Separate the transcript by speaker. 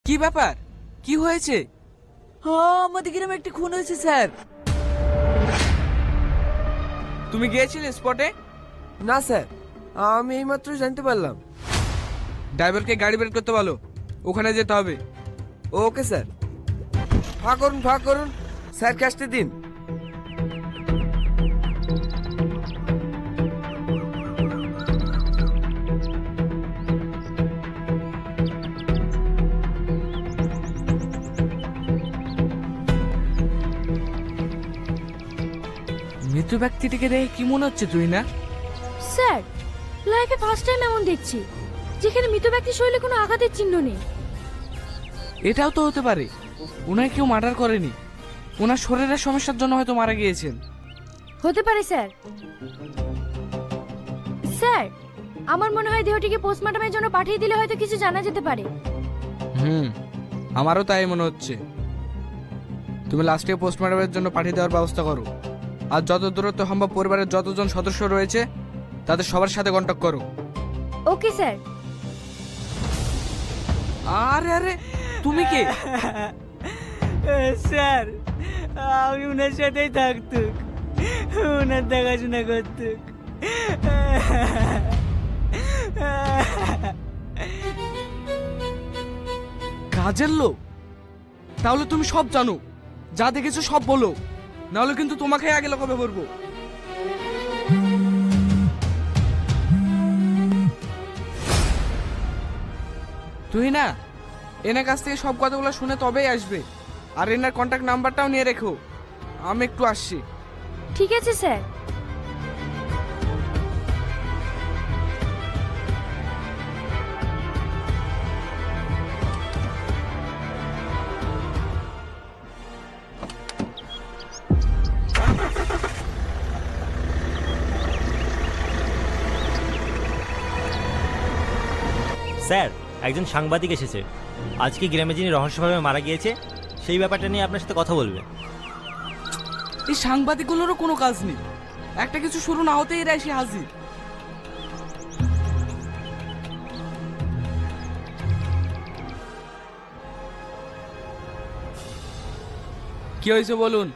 Speaker 1: কি ব্যাপার? কি হয়েছে?
Speaker 2: আমাদের গ্রামে একটি খুন হয়েছে স্যার।
Speaker 1: তুমি গিয়েছিলে স্পটে?
Speaker 3: না স্যার, আমি এইমাত্র জানতে পারলাম।
Speaker 1: ড্রাইভারকে গাড়ি বের করতে বলো, ওখানে যেতে হবে।
Speaker 3: Okay sir. ফাঁক করুন, স্যারকে আসতে দিন।
Speaker 1: মৃত ব্যক্তিটিকে দেখে কি মনে হচ্ছে তুই না?
Speaker 4: স্যার, লাইফে ফার্স্ট টাইম এমন দেখছি যেখানে মৃত ব্যক্তির শরীরে কোনো আঘাতের চিহ্ন নেই।
Speaker 1: এটাও তো হতে পারে ওনাকে কেউ মার্ডার করেনি, ওনার শরীরের সমস্যার জন্য হয়তো মারা গিয়েছেন।
Speaker 4: হতে পারে স্যার। স্যার, আমার মনে হয় দেহটিকে পোস্টমর্টমের জন্য পাঠিয়ে দিলে হয়তো কিছু জানা যেতে পারে।
Speaker 1: আমারও তাই মনে হচ্ছে। তুমি লাস্টে পোস্টমর্টমের জন্য পাঠিয়ে দেওয়ার ব্যবস্থা করো, আর যত দূরত্ব সম্ভব পরিবারের যতজন সদস্য রয়েছে তাদের সবার সাথে কন্ট্যাক্ট করো।
Speaker 4: Okay sir.
Speaker 1: আরে আরে, তুমি কে?
Speaker 2: স্যার, আমি ওনার সাথেই থাকতুক, ওনার দেখাশোনা করতুক।
Speaker 1: কাজের লোক? তাহলে তুমি সব জানো, যা দেখেছো সব বলো, নাহলে কিন্তু তোমাকে আগে লকাবে পড়বো। তুই না এনার কাছ থেকে সব কথাগুলো শুনে তবেই আসবে, আর এনার কন্ট্যাক্ট নাম্বারটাও নিয়ে রেখো। আমি একটু আসছি।
Speaker 4: ঠিক আছে স্যার।
Speaker 5: স্যার, একজন সাংবাদিক এসেছে। আজকে গ্রামে যিনি রহস্যভাবে মারা গিয়েছে সেই ব্যাপারটা নিয়ে আপনার সাথে কথা বলবে।
Speaker 1: এই সাংবাদিকগুলোরও কোনো কাজ নেই, একটা কিছু শুরু না হতেই এরা এসে হাজির। কি হয়েছে বলুন।